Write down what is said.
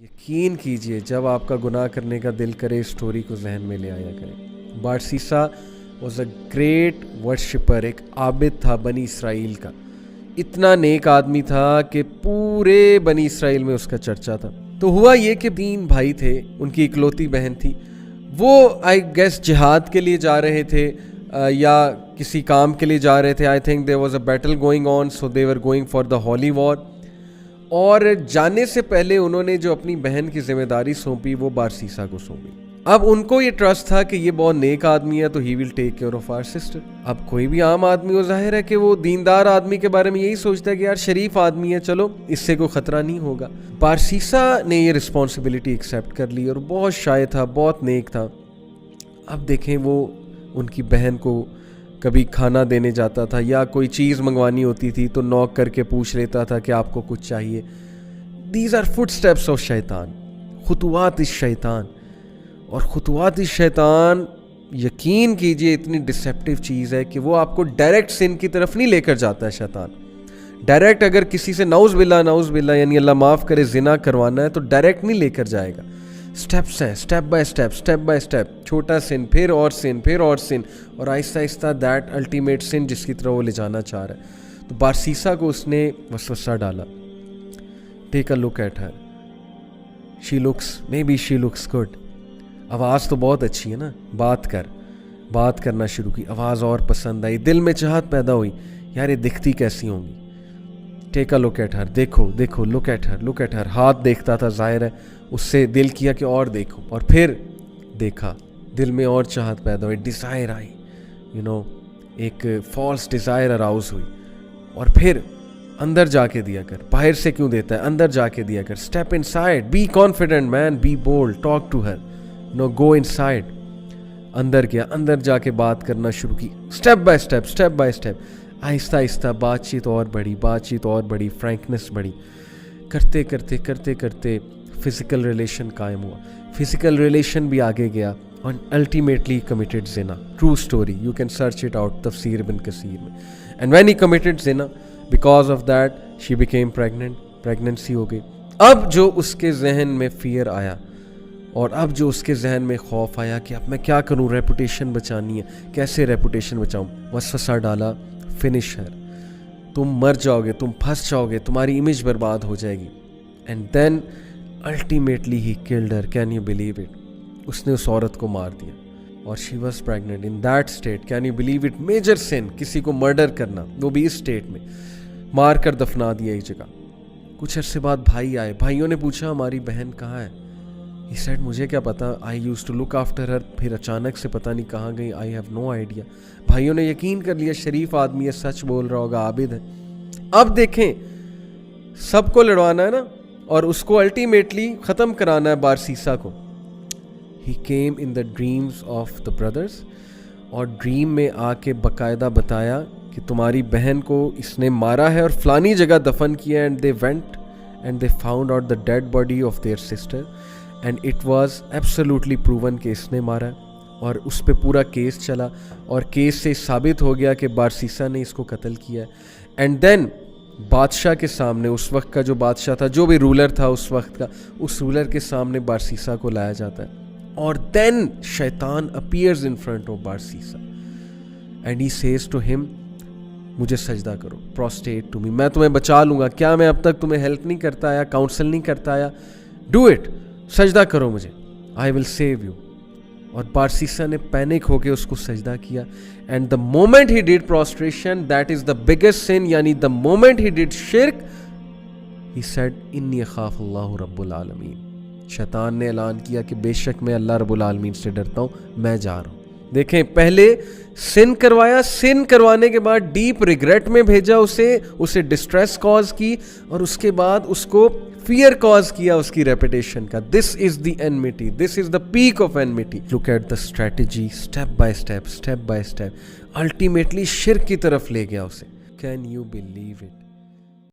یقین کیجئے جب آپ کا گناہ کرنے کا دل کرے اسٹوری کو ذہن میں لے آیا کرے۔ بارسیسا واز اے گریٹ ورشپر، ایک عابد تھا بنی اسرائیل کا، اتنا نیک آدمی تھا کہ پورے بنی اسرائیل میں اس کا چرچا تھا۔ تو ہوا یہ کہ 3 بھائی تھے، ان کی اکلوتی بہن تھی، وہ آئی گیس جہاد کے لیے جا رہے تھے یا کسی کام کے لیے جا رہے تھے۔ I think there was a battle going on, so they were going for the holy war. اور جانے سے پہلے انہوں نے جو اپنی بہن کی ذمہ داری سونپی وہ بارسیسا کو سونپی۔ اب ان کو یہ ٹرسٹ تھا کہ یہ بہت نیک آدمی ہے تو he will take care of our sister. اب کوئی بھی عام آدمی ہو، ظاہر ہے کہ وہ دیندار آدمی کے بارے میں یہی سوچتا ہے کہ یار شریف آدمی ہے، چلو اس سے کوئی خطرہ نہیں ہوگا۔ بارسیسا نے یہ رسپانسبلٹی ایکسیپٹ کر لی اور بہت شائع تھا، بہت نیک تھا۔ اب دیکھیں وہ ان کی بہن کو کبھی کھانا دینے جاتا تھا یا کوئی چیز منگوانی ہوتی تھی تو نوک کر کے پوچھ لیتا تھا کہ آپ کو کچھ چاہیے۔ These are footsteps of شیطان، خطوات الشیطان۔ اور خطوات الشیطان یقین کیجئے اتنی ڈسیپٹیو چیز ہے کہ وہ آپ کو ڈائریکٹ سن کی طرف نہیں لے کر جاتا ہے شیطان۔ ڈائریکٹ اگر کسی سے نعوذ باللہ یعنی اللہ معاف کرے زنا کروانا ہے تو ڈائریکٹ نہیں لے کر جائے گا، سٹیپس ہیں، سٹیپ بائی سٹیپ، چھوٹا سن، پھر اور سن، پھر اور سن، اور آہستہ آہستہ دیٹ الٹیمیٹ سن جس کی طرح وہ لے جانا چاہ رہا ہے۔ تو بارسیسا کو اس نے وسوسہ ڈالا، take a look at her, she looks good, آواز تو بہت اچھی ہے نا، بات کرنا شروع کی، آواز اور پسند آئی، دل میں چاہت پیدا ہوئی یار یہ دکھتی کیسی ہوں گی۔ ٹیک اے لک ایٹ ہر، دیکھو لک ایٹ ہر، ہاتھ دیکھتا تھا، ظاہر ہے اس سے دل کیا کہ اور دیکھو، اور پھر دیکھا، دل میں اور چاہت پیدا ہوئی، ڈیزائر آئی، ایک فالس ڈیزائر اراؤز ہوئی، اور پھر اندر جا کے دیا کر، باہر سے کیوں دیتا ہے، اندر جا کے دیا کر، step inside, be confident man, be bold, talk to her, go inside. اندر گیا، اندر جا کے بات کرنا شروع کی، اسٹیپ بائی اسٹیپ، آہستہ آہستہ بات چیت اور بڑھی، فرینکنس بڑھی، کرتے کرتے فزیکل ریلیشن قائم ہوا، فزیکل ریلیشن بھی آگے گیا، اور الٹیمیٹلی کمیٹڈ زنا، true story, you can search it out تفسیر ابن کثیر میں۔ اینڈ وین ہی کمیٹڈ زنا، because of that she became pregnancy ہو گئی۔ اب جو اس کے ذہن میں فیئر آیا، اور اب جو اس کے ذہن میں خوف آیا کہ اب میں کیا کروں، ریپوٹیشن بچانی ہے، کیسے ریپوٹیشن بچاؤں، وسوسہ ڈالا، فنش ہر، تم مر جاؤ گے، تم پھنس جاؤ گے، تمہاری امیج برباد ہو جائے گی۔ And then ultimately he killed her, can you believe it, اس نے اس عورت کو مار دیا، اور she was pregnant in that state, can you believe it, major sin, کسی کو مرڈر کرنا، وہ بھی اس اسٹیٹ میں، مار کر دفنا دیا ایک جگہ۔ کچھ عرصے بعد بھائی آئے، بھائیوں نے پوچھا ہماری بہن کہاں ہے؟ He said مجھے کیا پتا، I used to look after her، پھر اچانک سے پتہ نہیں کہاں گئی، I have no idea۔ بھائیوں نے یقین کر لیا شریف آدمی ہے، سچ بول رہا ہوگا، عابد ہے۔ اب دیکھیں سب کو لڑوانا ہے نا، اور اس کو الٹیمیٹلی ختم کرانا ہے بارسیسا کو۔ He came in the dreams of the brothers، اور ڈریم میں آ کے باقاعدہ بتایا کہ تمہاری بہن کو اس نے مارا ہے اور فلانی جگہ دفن کیا ہے۔ And they went and they found out the dead body of their sister and it was absolutely proven کہ اس نے مارا ہے، اور اس پہ پورا کیس چلا، اور کیس سے ثابت ہو گیا کہ بارسیسا نے اس کو قتل کیا ہے۔ اینڈ دین بادشاہ کے سامنے، اس وقت کا جو بادشاہ تھا، جو بھی رولر تھا اس وقت کا، اس رولر کے سامنے بارسیسا کو لایا جاتا ہے، اور دین شیطان appears in front of Barsisa and he says to him, مجھے سجدہ کرو، پروسٹیٹ ٹو می، میں تمہیں بچا لوں گا، کیا میں اب تک تمہیں ہیلپ نہیں کرتا آیا، کاؤنسل نہیں کرتا آیا، ڈو اٹ، سجدہ کرو مجھے، آئی ول سیو یو۔ اور بارسیسا نے پینک ہو کے اس کو سجدہ کیا، and the moment he did prostration, that is the biggest sin, یعنی دا مومنٹ ہی ڈیڈ شرک، ہی سیڈ انی اخاف اللہ رب العالمین۔ شیطان نے اعلان کیا کہ بے شک میں اللہ رب العالمین سے ڈرتا ہوں، میں جا رہا ہوں۔ دیکھیں پہلے سن کروایا، سن کروانے کے بعد ڈیپ ریگریٹ میں بھیجا اسے ڈسٹریس کاز کی، اور اس کے بعد اس کو فیئر کاز کیا اس کی ریپوٹیشن کا۔ This is the enmity, this is the peak of enmity. Look at the strategy, step by step, ultimately شرک کی طرف لے گیا اسے۔ Can you believe it?